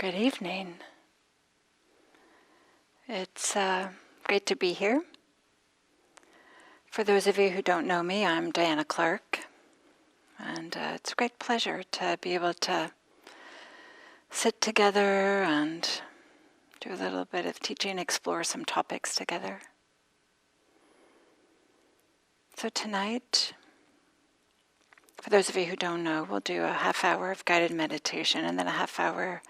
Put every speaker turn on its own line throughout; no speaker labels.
Good evening. It's great to be here. For those of you who don't know me, I'm Diana Clark, and it's a great pleasure to be able to sit together and do a little bit of teaching, explore some topics together. So tonight, for those of you who don't know, we'll do a half hour of guided meditation and then a half hour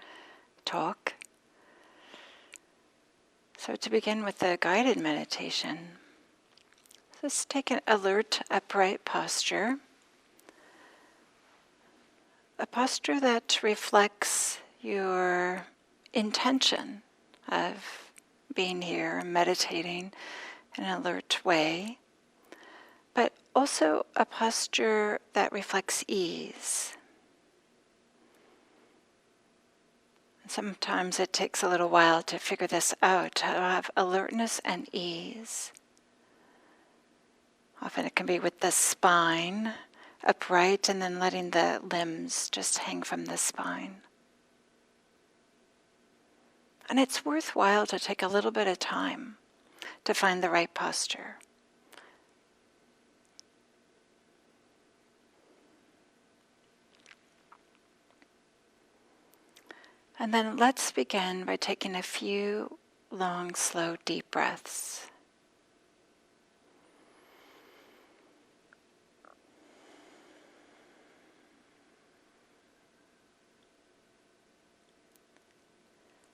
talk. So to begin with the guided meditation, just take an alert, upright posture. A posture that reflects your intention of being here, meditating in an alert way, but also a posture that reflects ease. Sometimes it takes a little while to figure this out, to have alertness and ease. Often it can be with the spine upright and then letting the limbs just hang from the spine. And it's worthwhile to take a little bit of time to find the right posture. And then let's begin by taking a few long, slow, deep breaths.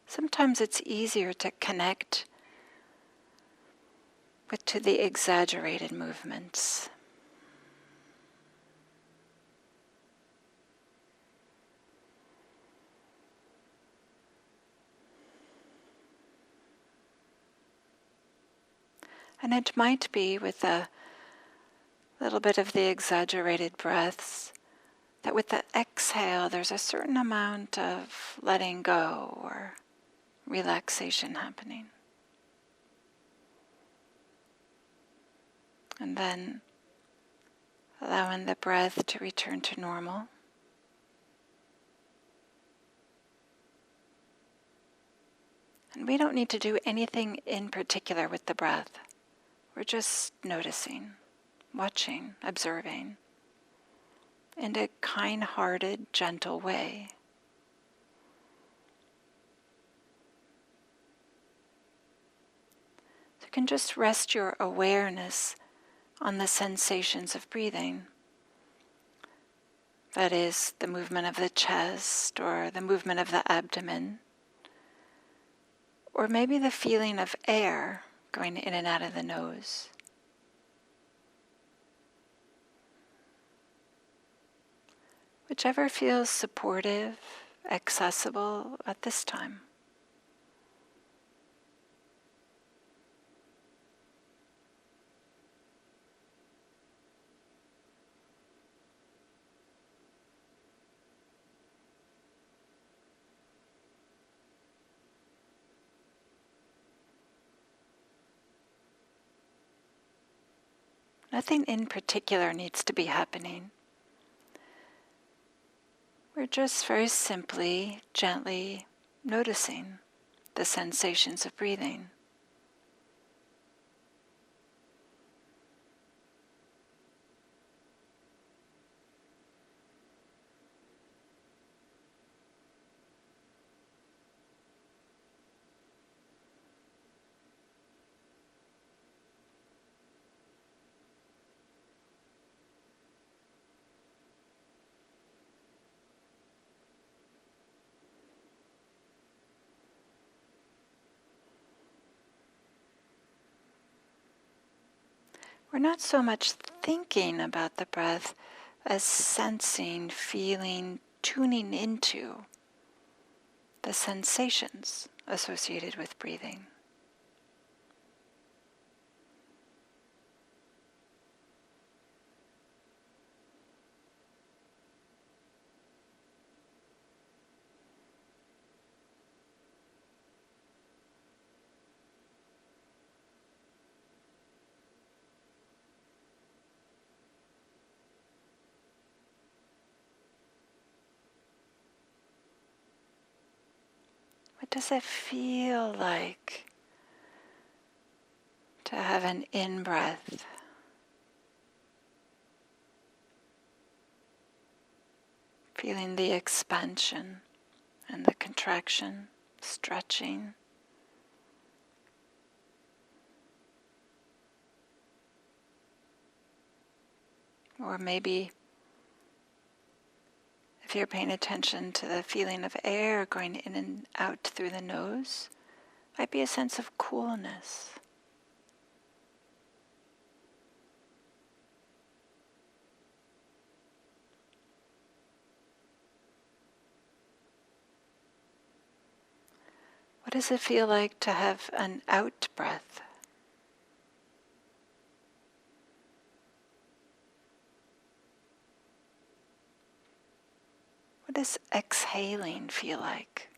Sometimes it's easier to connect to the exaggerated movements. And it might be with a little bit of the exaggerated breaths that with the exhale there's a certain amount of letting go or relaxation happening. And then allowing the breath to return to normal. And we don't need to do anything in particular with the breath. We're just noticing, watching, observing in a kind-hearted, gentle way. So you can just rest your awareness on the sensations of breathing. That is, the movement of the chest or the movement of the abdomen, or maybe the feeling of air going in and out of the nose. Whichever feels supportive, accessible at this time. Nothing in particular needs to be happening. We're just very simply, gently noticing the sensations of breathing. We're not so much thinking about the breath as sensing, feeling, tuning into the sensations associated with breathing. does it feel like to have an in-breath? Feeling the expansion and the contraction, stretching. Or maybe if you're paying attention to the feeling of air going in and out through the nose, might be a sense of coolness. What does it feel like to have an out breath? What does exhaling feel like?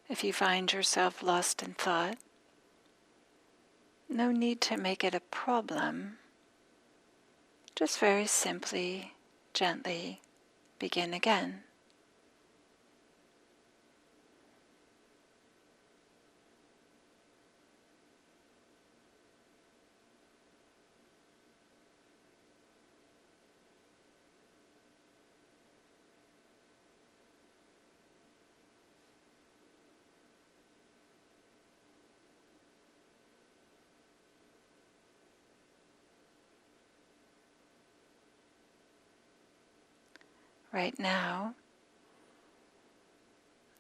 If you find yourself lost in thought, no need to make it a problem. Just very simply, gently begin again. Right now,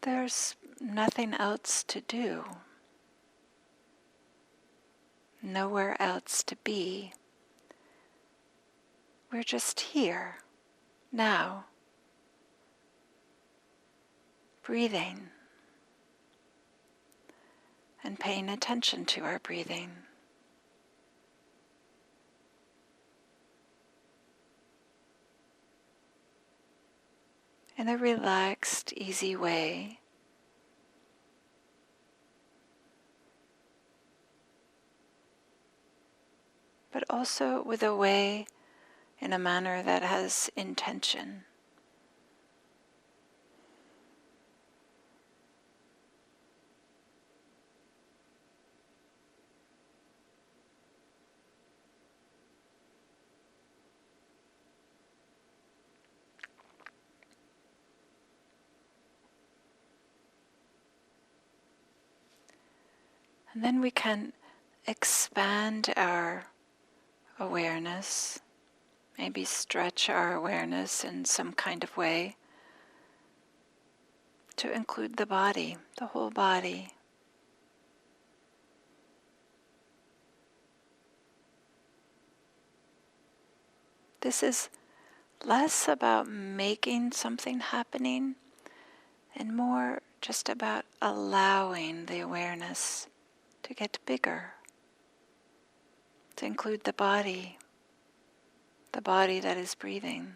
there's nothing else to do, nowhere else to be. We're just here, now, breathing and paying attention to our breathing. In a relaxed, easy way, but also with a way in a manner that has intention. And then we can expand our awareness, maybe stretch our awareness in some kind of way to include the body, the whole body. This is less about making something happening and more just about allowing the awareness to get bigger, to include the body that is breathing.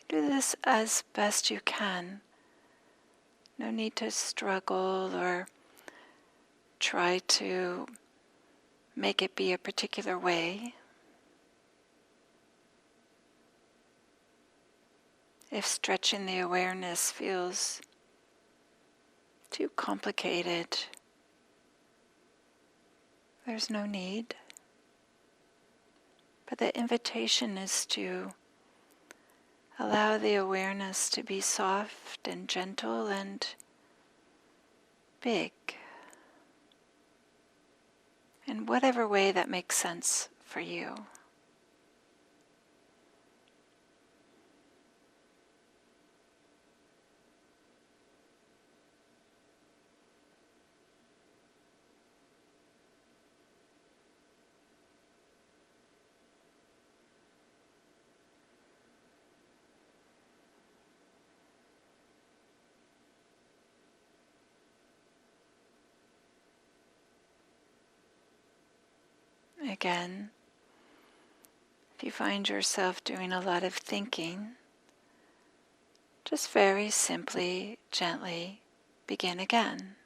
Do this as best you can. No need to struggle or try to make it be a particular way. If stretching the awareness feels too complicated, there's no need. But the invitation is to allow the awareness to be soft and gentle and big, in whatever way that makes sense for you. again, if you find yourself doing a lot of thinking, just very simply, gently begin again.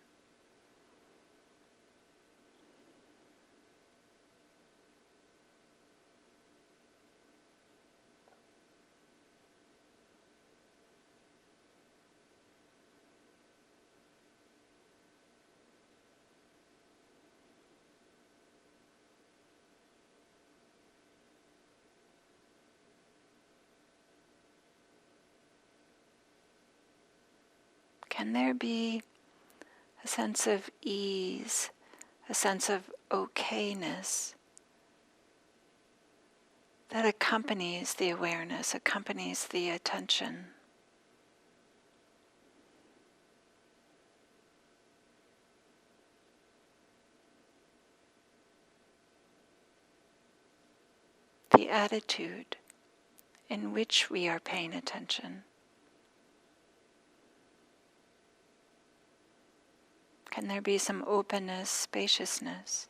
Can there be a sense of ease, a sense of okayness that accompanies the awareness, accompanies the attention? The attitude in which we are paying attention. Can there be some openness, spaciousness?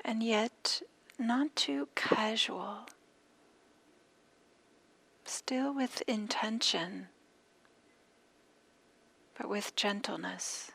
And yet, not too casual, still with intention, but with gentleness.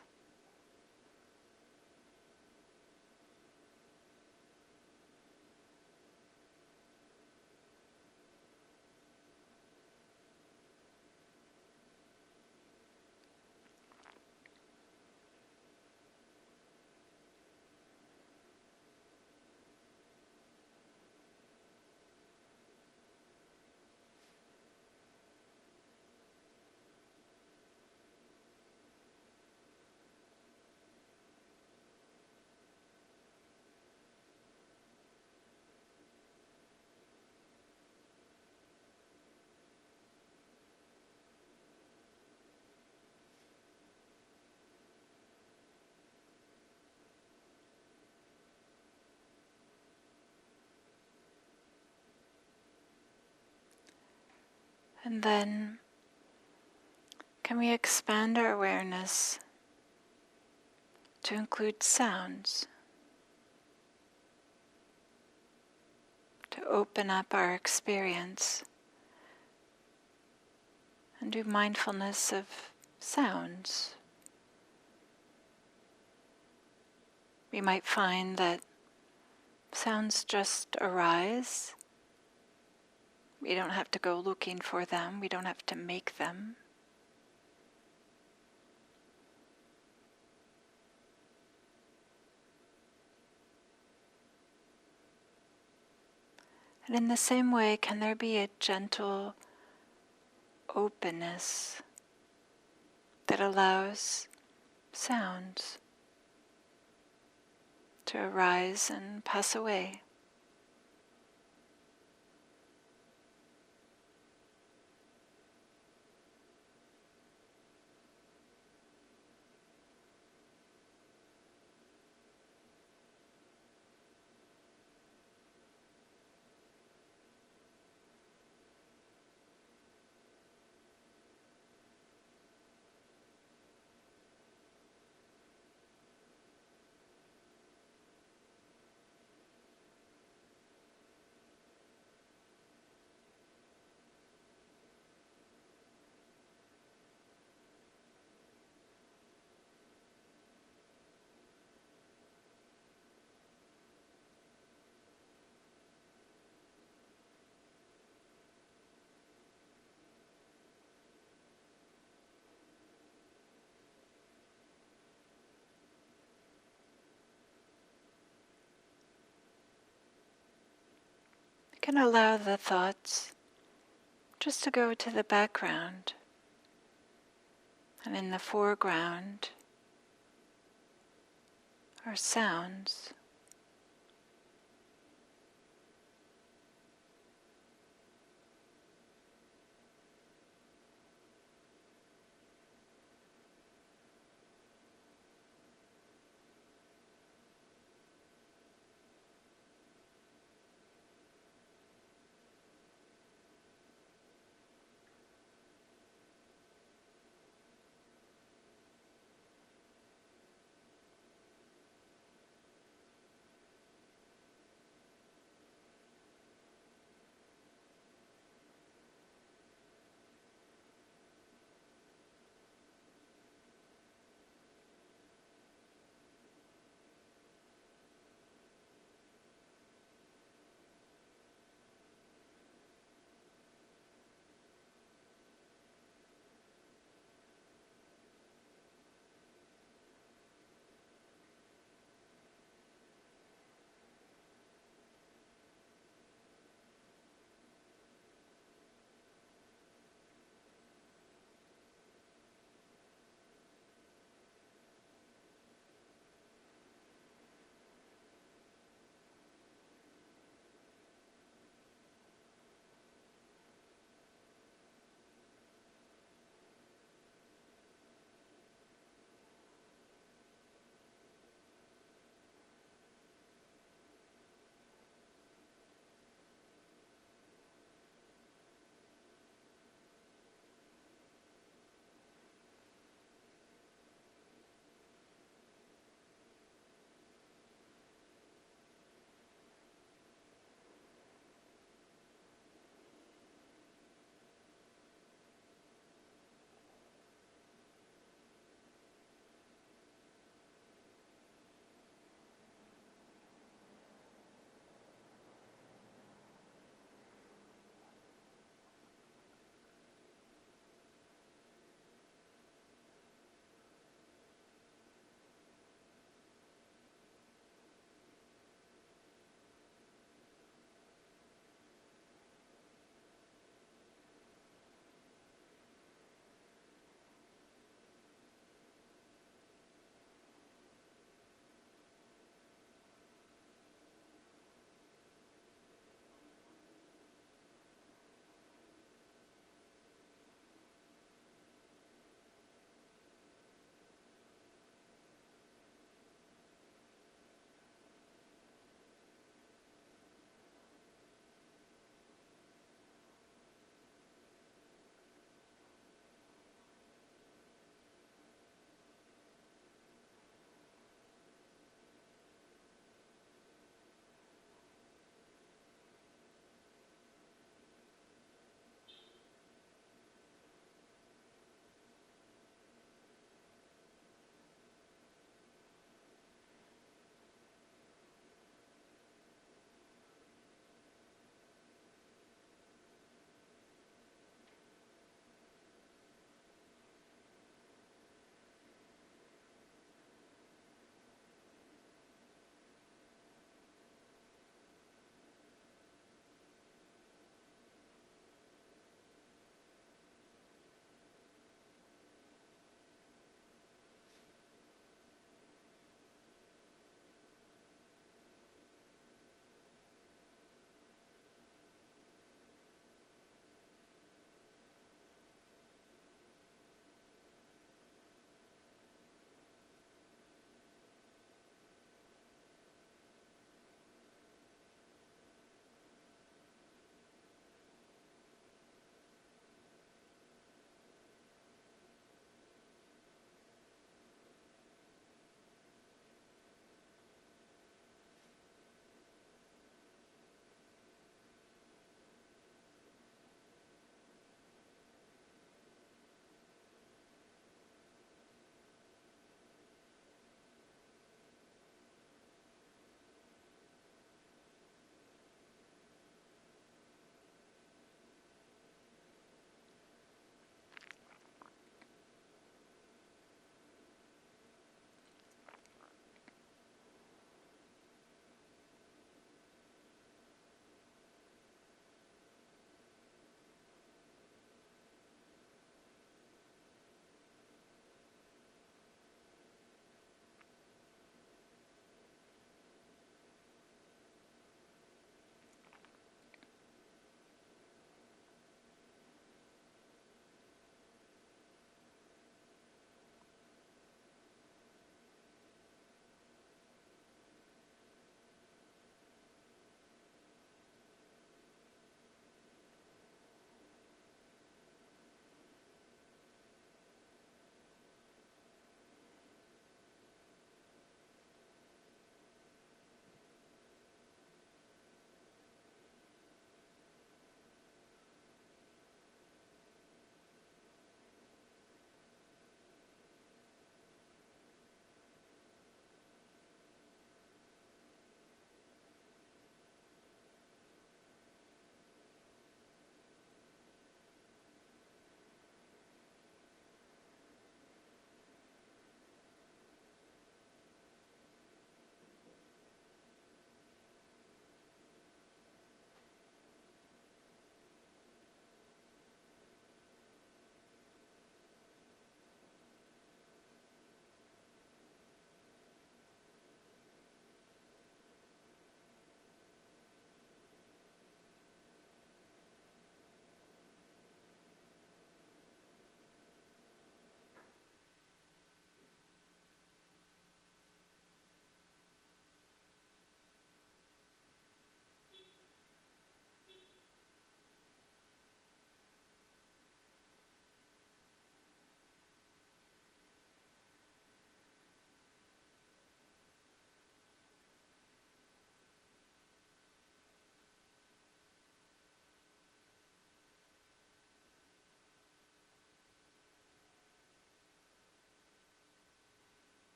And then, can we expand our awareness to include sounds? To open up our experience and do mindfulness of sounds. We might find that sounds just arise. We don't have to go looking for them. We don't have to make them. And in the same way, can there be a gentle openness that allows sounds to arise and pass away? You can allow the thoughts just to go to the background, and in the foreground are sounds.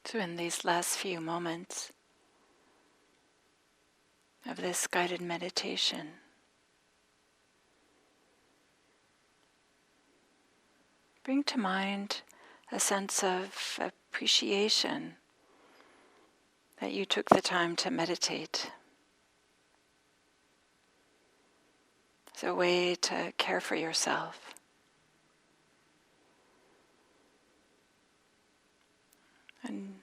So in these last few moments of this guided meditation, bring to mind a sense of appreciation that you took the time to meditate. It's a way to care for yourself. And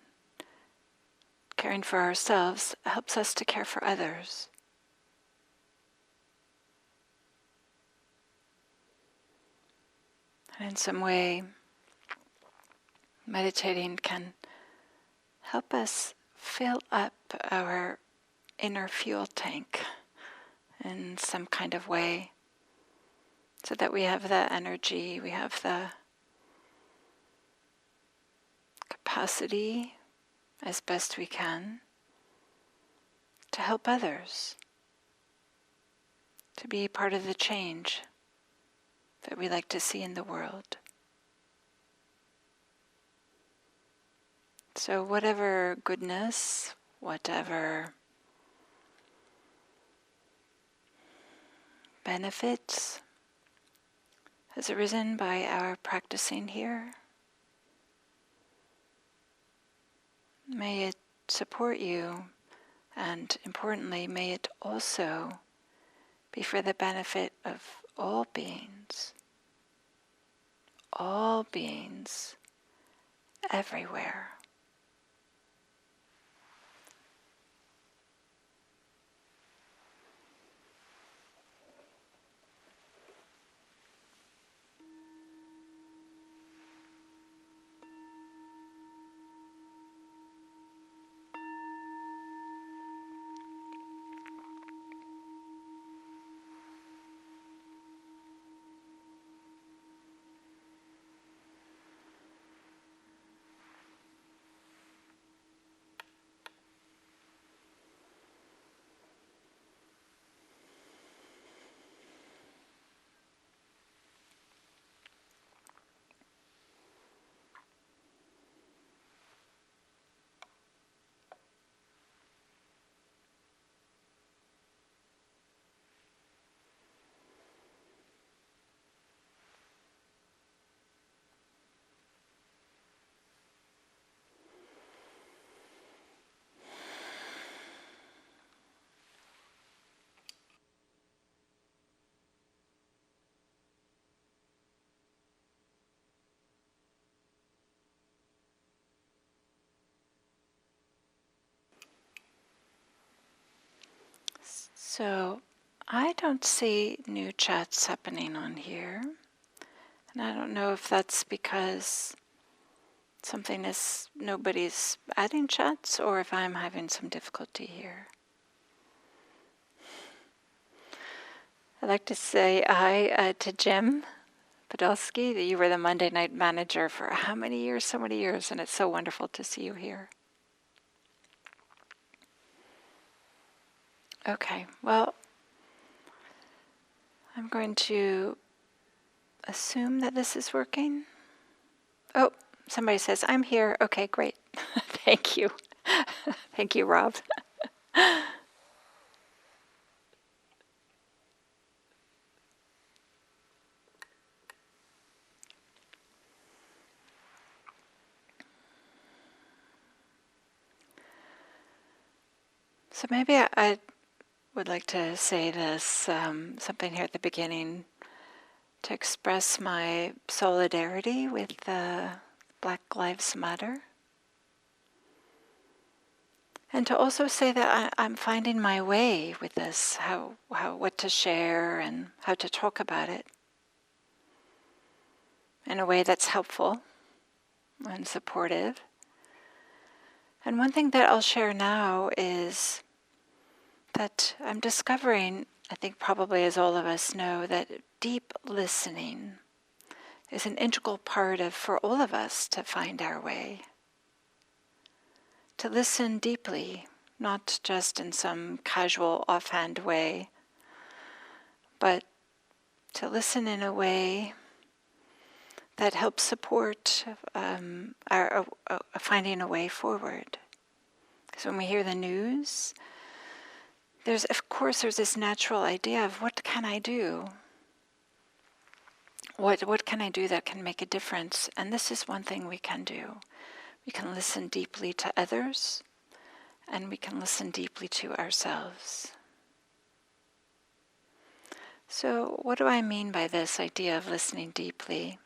caring for ourselves helps us to care for others. And in some way, meditating can help us fill up our inner fuel tank in some kind of way, so that we have the energy, we have the capacity, as best we can, to help others, to be part of the change that we like to see in the world. So whatever goodness, whatever benefits has arisen by our practicing here, may it support you, and importantly, may it also be for the benefit of all beings everywhere. So I don't see new chats happening on here, and I don't know if that's because nobody's adding chats, or if I'm having some difficulty here. I'd like to say hi to Jim Podolsky, that you were the Monday night manager for how many years? So many years, and it's so wonderful to see you here. Okay, well, I'm going to assume that this is working. Oh, somebody says, I'm here. Okay, great. Thank you. Thank you, Rob. So maybe I would like to say this, something here at the beginning, to express my solidarity with Black Lives Matter. And to also say that I'm finding my way with this, what to share and how to talk about it in a way that's helpful and supportive. And one thing that I'll share now is that I'm discovering, I think probably as all of us know, that deep listening is an integral part of, for all of us to find our way. To listen deeply, not just in some casual, offhand way, but to listen in a way that help support our finding a way forward. Because when we hear the news, there's this natural idea of what can I do? What can I do that can make a difference? And this is one thing we can do. We can listen deeply to others, and we can listen deeply to ourselves. So what do I mean by this idea of listening deeply?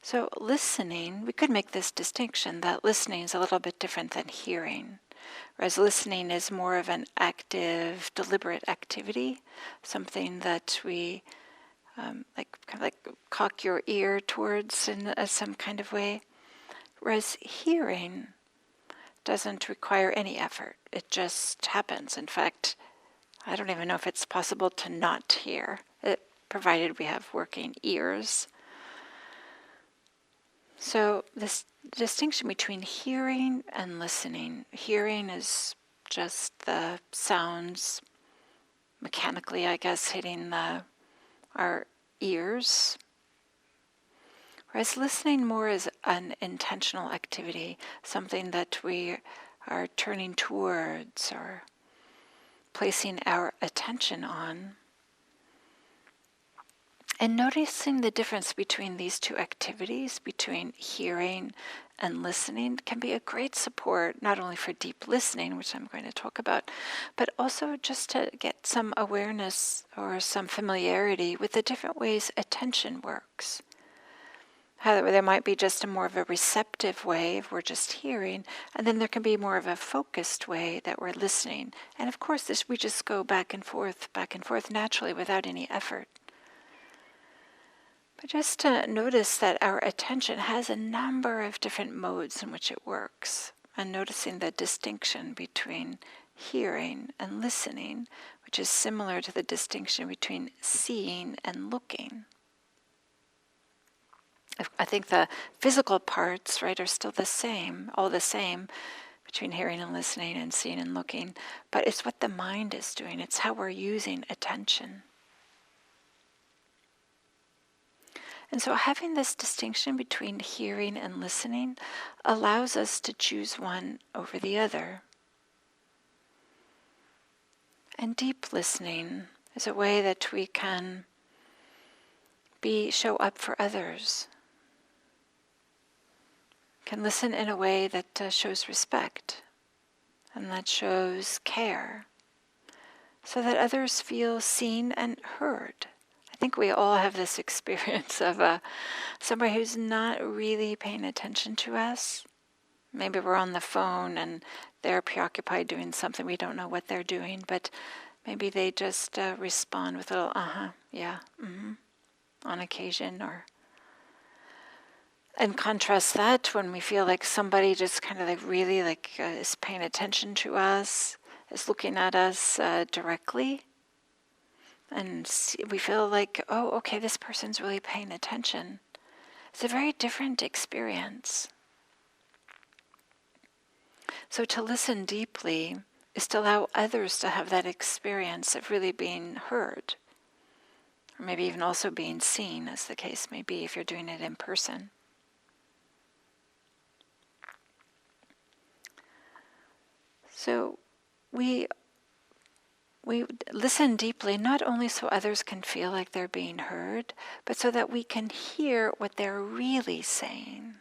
So listening, we could make this distinction that listening is a little bit different than hearing. Whereas listening is more of an active, deliberate activity, something that we like cock your ear towards in some kind of way. Whereas hearing doesn't require any effort. It just happens. In fact, I don't even know if it's possible to not hear, provided we have working ears. So this distinction between hearing and listening. Hearing is just the sounds mechanically, I guess, hitting our ears. Whereas listening more is an intentional activity, something that we are turning towards or placing our attention on. And noticing the difference between these two activities, between hearing and listening, can be a great support, not only for deep listening, which I'm going to talk about, but also just to get some awareness or some familiarity with the different ways attention works. How there might be just a more of a receptive way if we're just hearing, and then there can be more of a focused way that we're listening. And of course, we just go back and forth naturally without any effort. But just to notice that our attention has a number of different modes in which it works, and noticing the distinction between hearing and listening, which is similar to the distinction between seeing and looking. I think the physical parts, right, are still the same, all the same, between hearing and listening and seeing and looking, but it's what the mind is doing. It's how we're using attention. And so having this distinction between hearing and listening allows us to choose one over the other. And deep listening is a way that we can show up for others, can listen in a way that shows respect and that shows care, so that others feel seen and heard. I think we all have this experience of somebody who's not really paying attention to us. Maybe we're on the phone and they're preoccupied doing something. We don't know what they're doing, but maybe they just respond with a little, yeah, on occasion. And contrast that when we feel like somebody just kind of really is paying attention to us, is looking at us directly. And we feel like, oh, okay, this person's really paying attention. It's a very different experience. So to listen deeply is to allow others to have that experience of really being heard, or maybe even also being seen, as the case may be if you're doing it in person. So we listen deeply, not only so others can feel like they're being heard, but so that we can hear what they're really saying.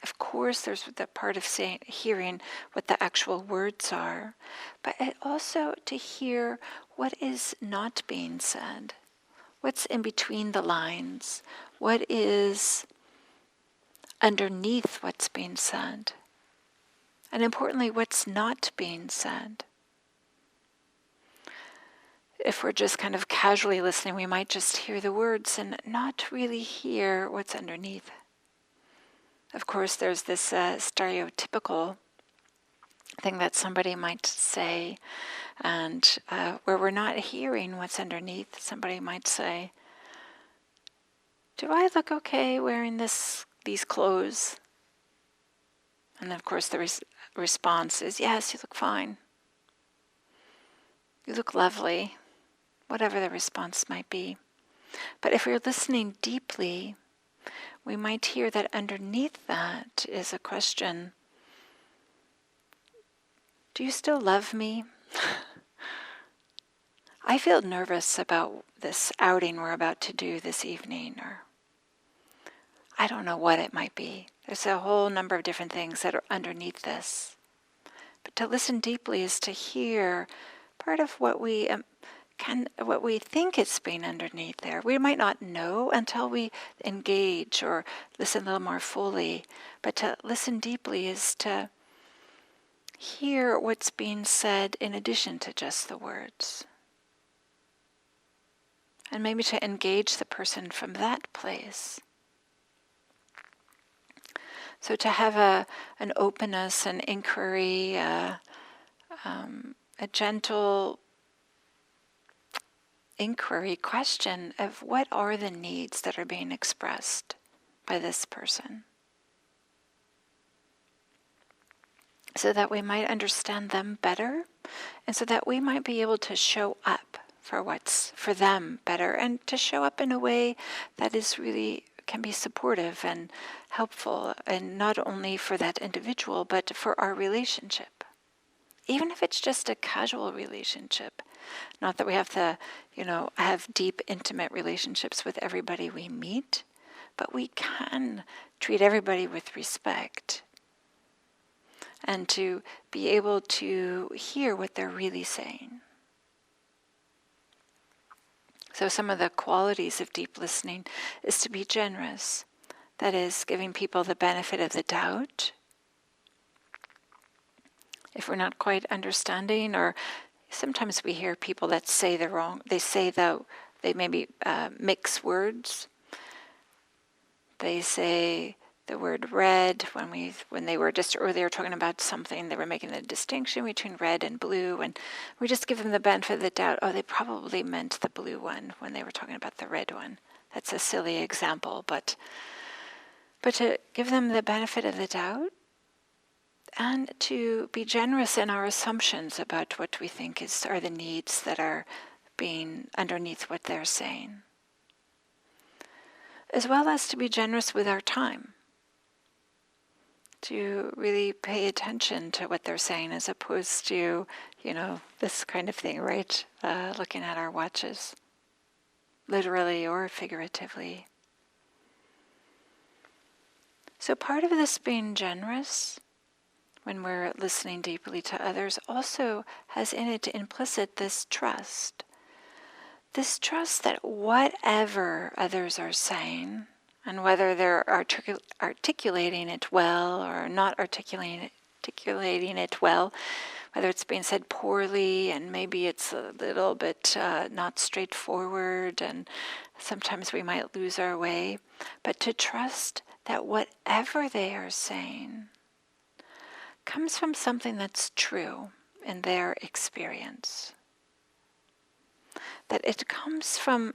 Of course, there's the part of hearing what the actual words are, but also to hear what is not being said, what's in between the lines, what is underneath what's being said, and importantly, what's not being said. If we're just kind of casually listening, we might just hear the words and not really hear what's underneath. Of course, there's this stereotypical thing that somebody might say, and where we're not hearing what's underneath, somebody might say, "Do I look okay wearing these clothes?" And of course, the response is, "Yes, you look fine. You look lovely." Whatever the response might be. But if we're listening deeply, we might hear that underneath that is a question: do you still love me? I feel nervous about this outing we're about to do this evening, or I don't know what it might be. There's a whole number of different things that are underneath this. But to listen deeply is to hear part of what we what we think is being underneath there. We might not know until we engage or listen a little more fully. But to listen deeply is to hear what's being said in addition to just the words. And maybe to engage the person from that place. So to have an openness, an inquiry, a gentle inquiry question of what are the needs that are being expressed by this person, so that we might understand them better, and so that we might be able to show up for what's for them better, and to show up in a way that is really can be supportive and helpful, and not only for that individual but for our relationship, even if it's just a casual relationship. Not that we have to, have deep, intimate relationships with everybody we meet, but we can treat everybody with respect, and to be able to hear what they're really saying. So some of the qualities of deep listening is to be generous. That is, giving people the benefit of the doubt. If we're not quite understanding, or sometimes we hear people that say they maybe mix words. They say the word red when they were just earlier talking about something, they were making the distinction between red and blue, and we just give them the benefit of the doubt. Oh, they probably meant the blue one when they were talking about the red one. That's a silly example, but to give them the benefit of the doubt, and to be generous in our assumptions about what we think are the needs that are being underneath what they're saying, as well as to be generous with our time, to really pay attention to what they're saying, as opposed to, this kind of thing, right? Looking at our watches, literally or figuratively. So part of this being generous, when we're listening deeply to others, also has in it implicit this trust. This trust that whatever others are saying, and whether they're articulating it well or not articulating it well, whether it's being said poorly and maybe it's a little bit not straightforward, and sometimes we might lose our way, but to trust that whatever they are saying comes from something that's true in their experience. That it comes from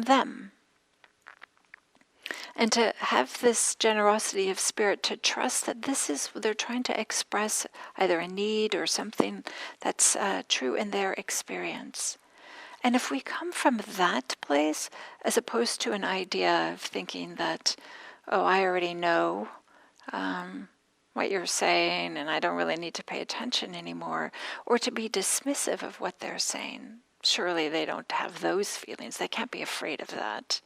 them. And to have this generosity of spirit, to trust that they're trying to express either a need or something that's true in their experience. And if we come from that place, as opposed to an idea of thinking that, oh, I already know what you're saying and I don't really need to pay attention anymore, or to be dismissive of what they're saying. Surely they don't have those feelings. They can't be afraid of that.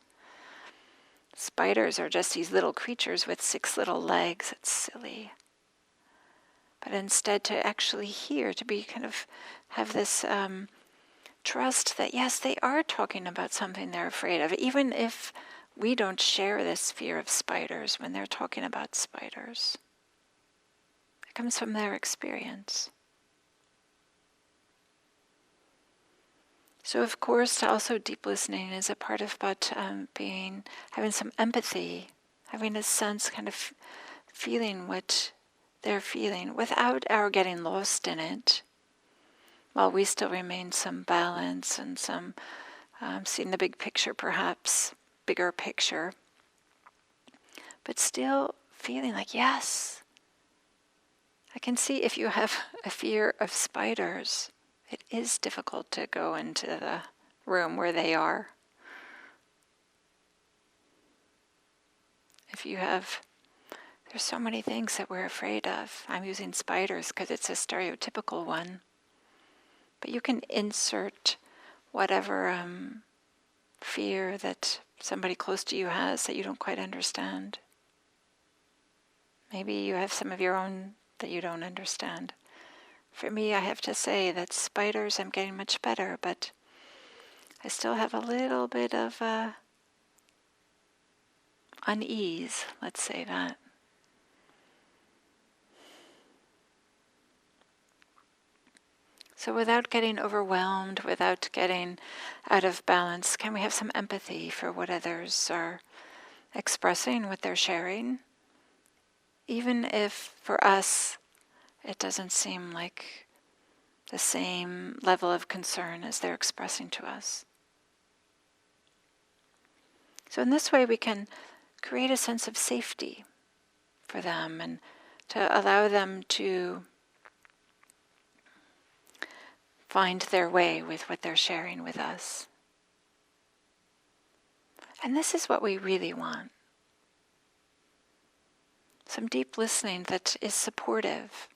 Spiders are just these little creatures with 6 little legs. It's silly. But instead to actually hear, to be kind of have this trust that yes, they are talking about something they're afraid of, even if we don't share this fear of spiders when they're talking about spiders. It comes from their experience. So of course, also deep listening is a part of about having some empathy, having a sense, kind of feeling what they're feeling without our getting lost in it, while we still remain some balance and some seeing the big picture, perhaps, bigger picture, but still feeling like, yes, I can see if you have a fear of spiders, it is difficult to go into the room where they are. If you have, there's so many things that we're afraid of. I'm using spiders because it's a stereotypical one. But you can insert whatever fear that somebody close to you has that you don't quite understand. Maybe you have some of your own that you don't understand. For me, I have to say that spiders, I'm getting much better, but I still have a little bit of unease, let's say that. So without getting overwhelmed, without getting out of balance, can we have some empathy for what others are expressing, what they're sharing? Even if for us it doesn't seem like the same level of concern as they're expressing to us. So in this way we can create a sense of safety for them and to allow them to find their way with what they're sharing with us. And this is what we really want. Some deep listening that is supportive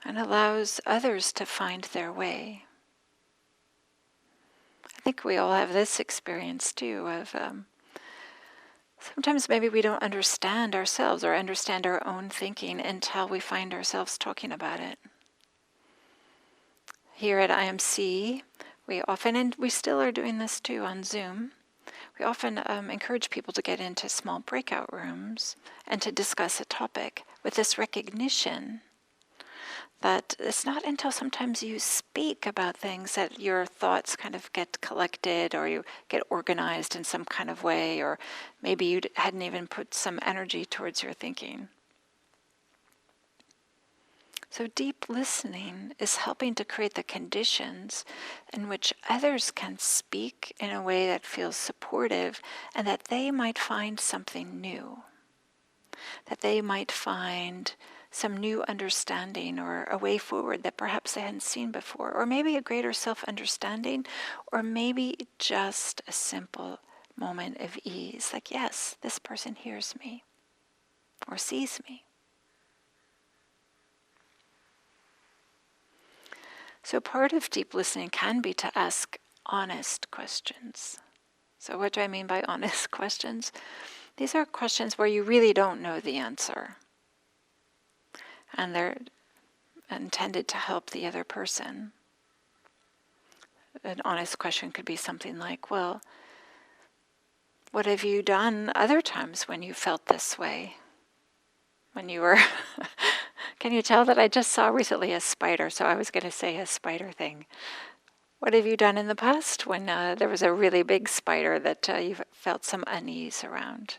and allows others to find their way. I think we all have this experience too of sometimes maybe we don't understand ourselves or understand our own thinking until we find ourselves talking about it. Here at IMC, we often, and we still are doing this too on Zoom, we often encourage people to get into small breakout rooms and to discuss a topic with this recognition that it's not until sometimes you speak about things that your thoughts kind of get collected or you get organized in some kind of way, or maybe you hadn't even put some energy towards your thinking. So deep listening is helping to create the conditions in which others can speak in a way that feels supportive and that they might find something new, that they might find some new understanding or a way forward that perhaps they hadn't seen before, or maybe a greater self-understanding, or maybe just a simple moment of ease, like, yes, this person hears me or sees me. So part of deep listening can be to ask honest questions. So what do I mean by honest questions? These are questions where you really don't know the answer. And they're intended to help the other person. An honest question could be something like, well, what have you done other times when you felt this way? When you were... Can you tell that I just saw recently a spider, so I was going to say a spider thing. What have you done in the past when there was a really big spider that you felt some unease around?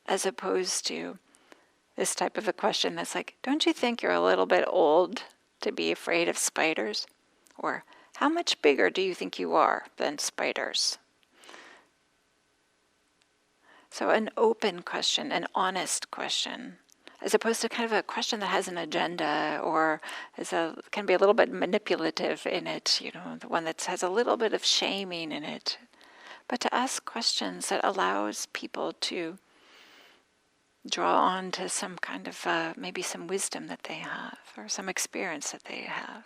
As opposed to this type of a question that's like, don't you think you're a little bit old to be afraid of spiders? Or, how much bigger do you think you are than spiders? So an open question, an honest question, as opposed to kind of a question that has an agenda or can be a little bit manipulative in it, the one that has a little bit of shaming in it. But to ask questions that allows people to draw on to some kind of maybe some wisdom that they have or some experience that they have.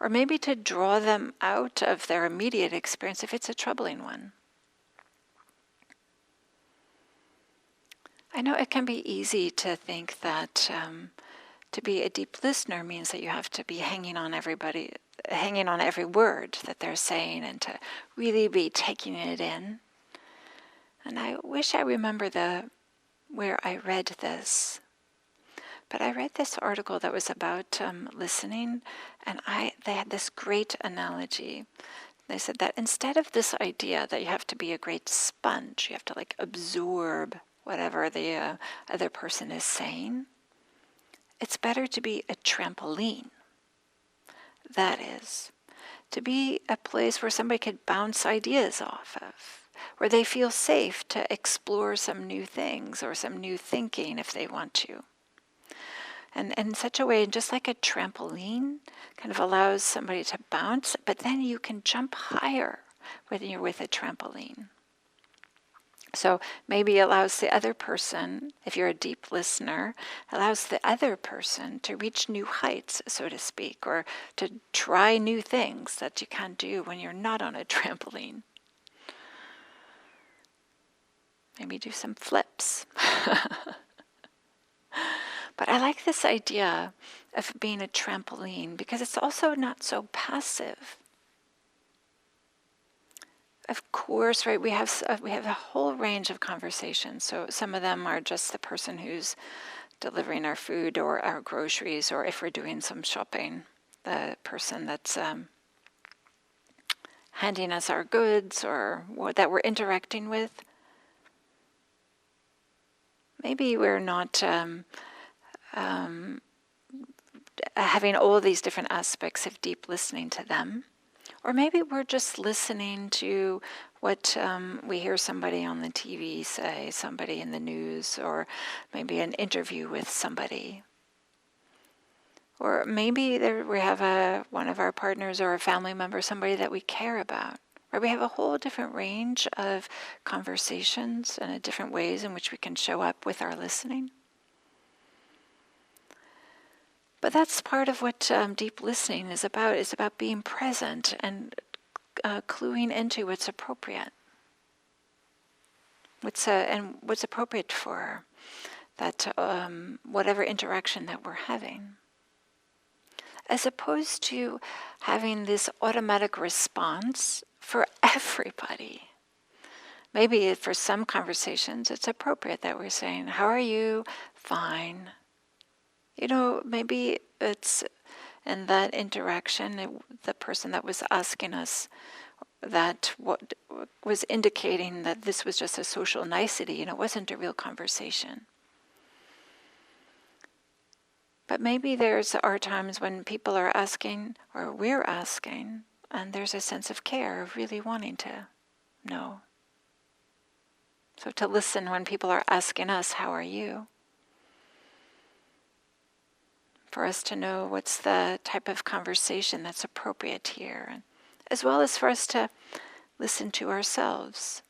Or maybe to draw them out of their immediate experience if it's a troubling one. I know it can be easy to think that to be a deep listener means that you have to be hanging on every word that they're saying and to really be taking it in. And I wish I remember where I read this. But I read this article that was about listening, and they had this great analogy. They said that instead of this idea that you have to be a great sponge, you have to absorb whatever the other person is saying, it's better to be a trampoline. That is, to be a place where somebody could bounce ideas off of, where they feel safe to explore some new things or some new thinking if they want to. And in such a way, just like a trampoline kind of allows somebody to bounce, but then you can jump higher when you're with a trampoline. So maybe it allows the other person, if you're a deep listener, allows the other person to reach new heights, so to speak, or to try new things that you can't do when you're not on a trampoline. Maybe do some flips. But I like this idea of being a trampoline because it's also not so passive. Of course, right, we have a whole range of conversations. So some of them are just the person who's delivering our food or our groceries, or if we're doing some shopping, the person that's handing us our goods or that we're interacting with. Maybe we're not having all these different aspects of deep listening to them. Or maybe we're just listening to what we hear somebody on the TV say, somebody in the news, or maybe an interview with somebody. Or maybe we have one of our partners or a family member, somebody that we care about. Or we have a whole different range of conversations and different ways in which we can show up with our listening. But that's part of what deep listening is about. It's about being present and cluing into what's appropriate. What's appropriate for that whatever interaction that we're having. As opposed to having this automatic response for everybody. Maybe for some conversations it's appropriate that we're saying, "How are you?" "Fine." Maybe it's in that interaction, the person that was asking us that what was indicating that this was just a social nicety and it wasn't a real conversation. But maybe are times when people are asking, or we're asking, and there's a sense of care, of really wanting to know. So to listen when people are asking us, "How are you?" For us to know what's the type of conversation that's appropriate here, as well as for us to listen to ourselves.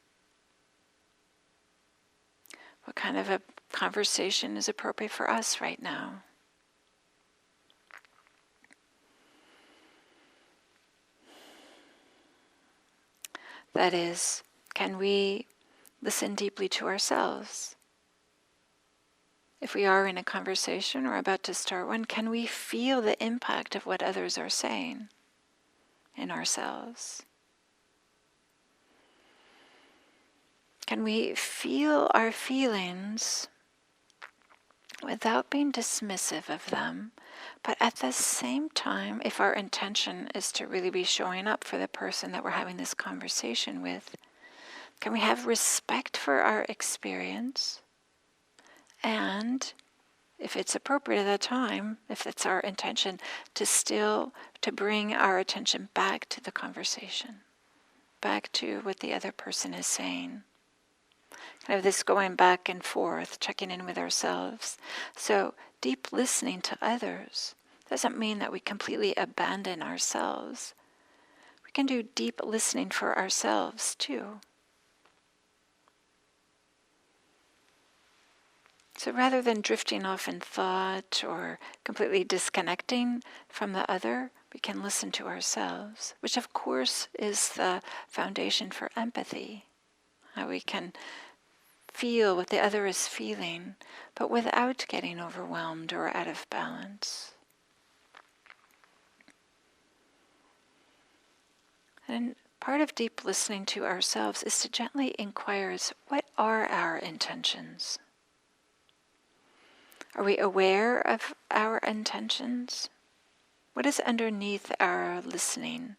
What kind of a conversation is appropriate for us right now? That is, can we listen deeply to ourselves? If we are in a conversation or about to start one, can we feel the impact of what others are saying in ourselves? Can we feel our feelings without being dismissive of them, but at the same time, if our intention is to really be showing up for the person that we're having this conversation with, can we have respect for our experience? And if it's appropriate at that time, if it's our intention, to bring our attention back to the conversation, back to what the other person is saying. Kind of this going back and forth, checking in with ourselves. So deep listening to others doesn't mean that we completely abandon ourselves. We can do deep listening for ourselves too. So rather than drifting off in thought or completely disconnecting from the other, we can listen to ourselves, which of course is the foundation for empathy. How we can feel what the other is feeling, but without getting overwhelmed or out of balance. And part of deep listening to ourselves is to gently inquire, what are our intentions? Are we aware of our intentions? What is underneath our listening?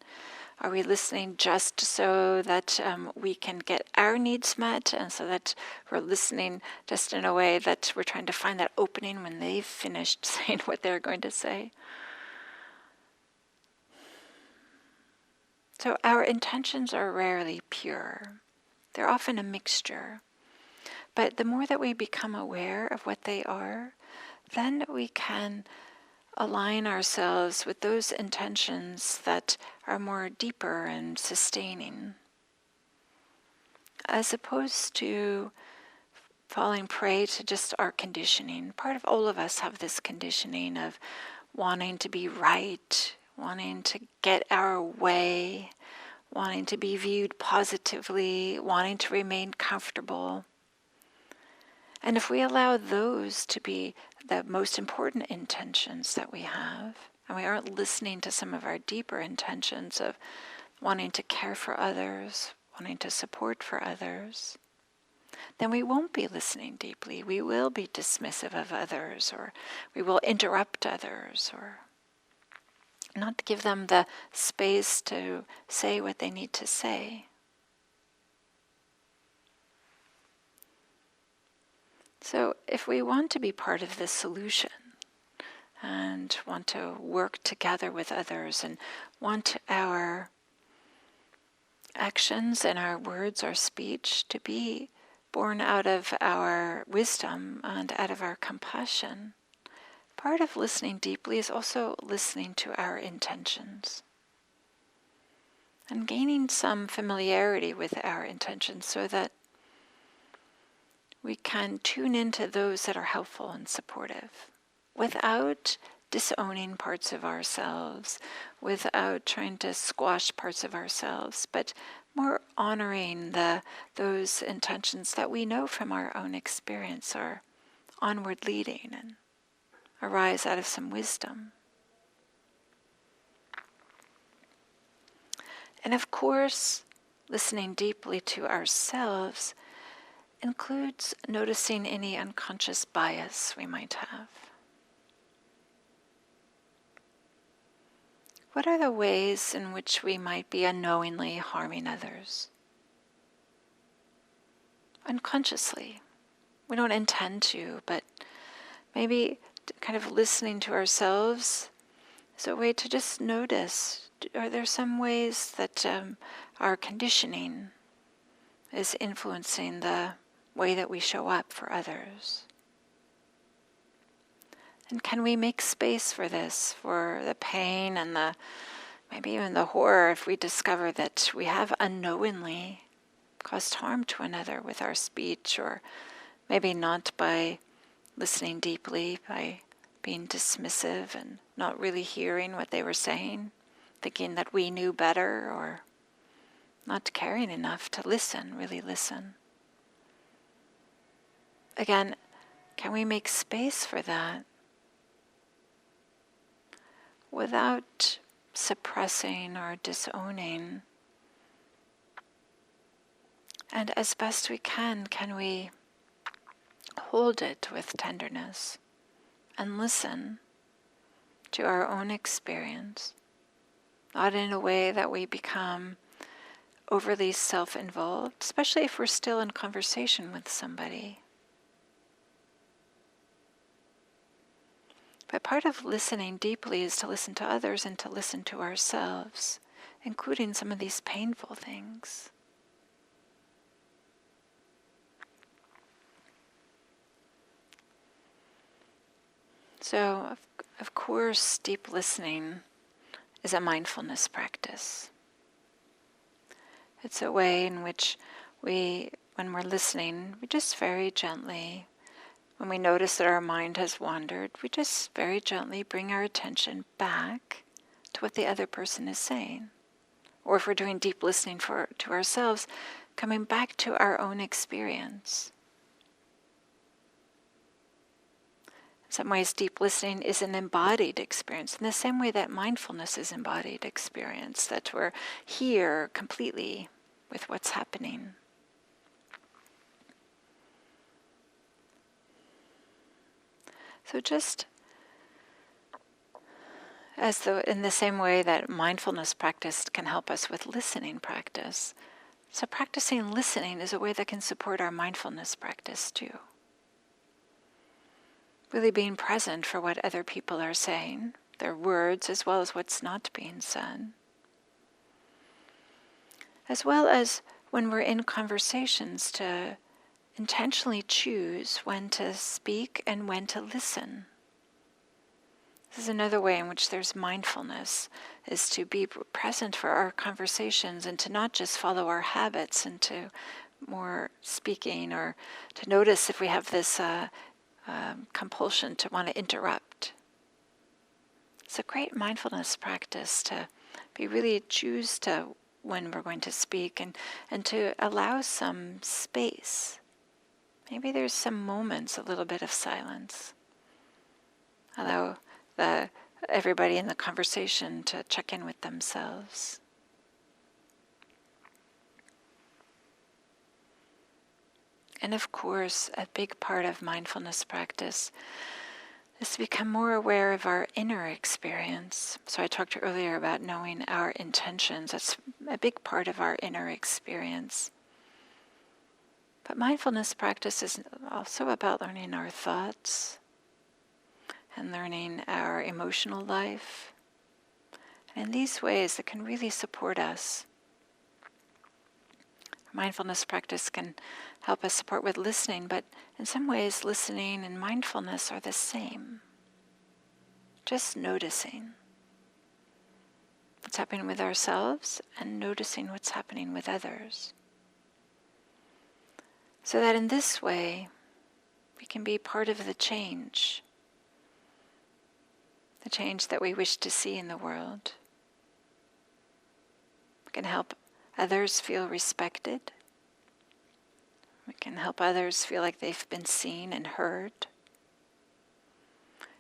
Are we listening just so that we can get our needs met, and so that we're listening just in a way that we're trying to find that opening when they've finished saying what they're going to say? So our intentions are rarely pure. They're often a mixture. But the more that we become aware of what they are, then we can align ourselves with those intentions that are more deeper and sustaining. as opposed to falling prey to just our conditioning. Part of all of us have this conditioning of wanting to be right, wanting to get our way, wanting to be viewed positively, wanting to remain comfortable. And if we allow those to be the most important intentions that we have, and we aren't listening to some of our deeper intentions of wanting to care for others, wanting to support for others, then we won't be listening deeply. We will be dismissive of others, or we will interrupt others, or not give them the space to say what they need to say. So if we want to be part of the solution and want to work together with others and want our actions and our words, our speech to be born out of our wisdom and out of our compassion, part of listening deeply is also listening to our intentions and gaining some familiarity with our intentions so that we can tune into those that are helpful and supportive without disowning parts of ourselves, without trying to squash parts of ourselves, but more honoring those intentions that we know from our own experience are onward leading and arise out of some wisdom. And of course, listening deeply to ourselves includes noticing any unconscious bias we might have. What are the ways in which we might be unknowingly harming others? Unconsciously. We don't intend to, but maybe kind of listening to ourselves is a way to just notice. Are there some ways that our conditioning is influencing the way that we show up for others? And can we make space for this, for the pain and maybe even the horror if we discover that we have unknowingly caused harm to another with our speech, or maybe not by listening deeply, by being dismissive and not really hearing what they were saying, thinking that we knew better, or not caring enough to really listen. Again, can we make space for that without suppressing or disowning? And as best we can we hold it with tenderness and listen to our own experience, not in a way that we become overly self-involved, especially if we're still in conversation with somebody. But part of listening deeply is to listen to others and to listen to ourselves, including some of these painful things. So, of course, deep listening is a mindfulness practice. It's a way in which when we're listening, we just very gently, when we notice that our mind has wandered, we just very gently bring our attention back to what the other person is saying. Or if we're doing deep listening to ourselves, coming back to our own experience. In some ways, deep listening is an embodied experience, in the same way that mindfulness is embodied experience, that we're here completely with what's happening. So just in the same way that mindfulness practice can help us with listening practice, so practicing listening is a way that can support our mindfulness practice too. Really being present for what other people are saying, their words as well as what's not being said. As well as when we're in conversations to intentionally choose when to speak and when to listen. This is another way in which there's mindfulness, is to be present for our conversations and to not just follow our habits and to more speaking, or to notice if we have this compulsion to want to interrupt. It's a great mindfulness practice to be really choose to when we're going to speak, and to allow some space. Maybe there's some moments, a little bit of silence. Allow everybody in the conversation to check in with themselves. And of course, a big part of mindfulness practice is to become more aware of our inner experience. So I talked earlier about knowing our intentions. That's a big part of our inner experience. But mindfulness practice is also about learning our thoughts and learning our emotional life. And in these ways, it can really support us. Mindfulness practice can help us support with listening, but in some ways, listening and mindfulness are the same. Just noticing what's happening with ourselves and noticing what's happening with others. So that in this way, we can be part of the change that we wish to see in the world. We can help others feel respected. We can help others feel like they've been seen and heard.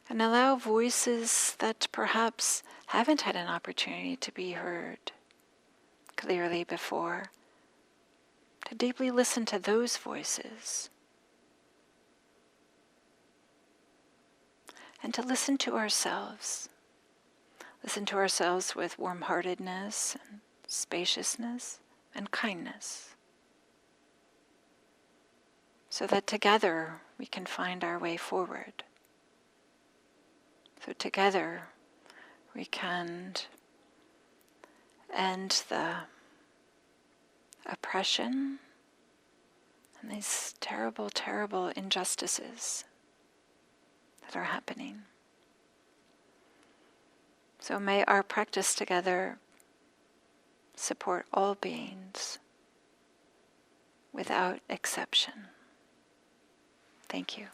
And allow voices that perhaps haven't had an opportunity to be heard clearly before, to deeply listen to those voices. And to listen to ourselves. Listen to ourselves with warm-heartedness and spaciousness and kindness, so that together we can find our way forward. So together we can end the oppression and these terrible, terrible injustices that are happening. So may our practice together support all beings without exception. Thank you.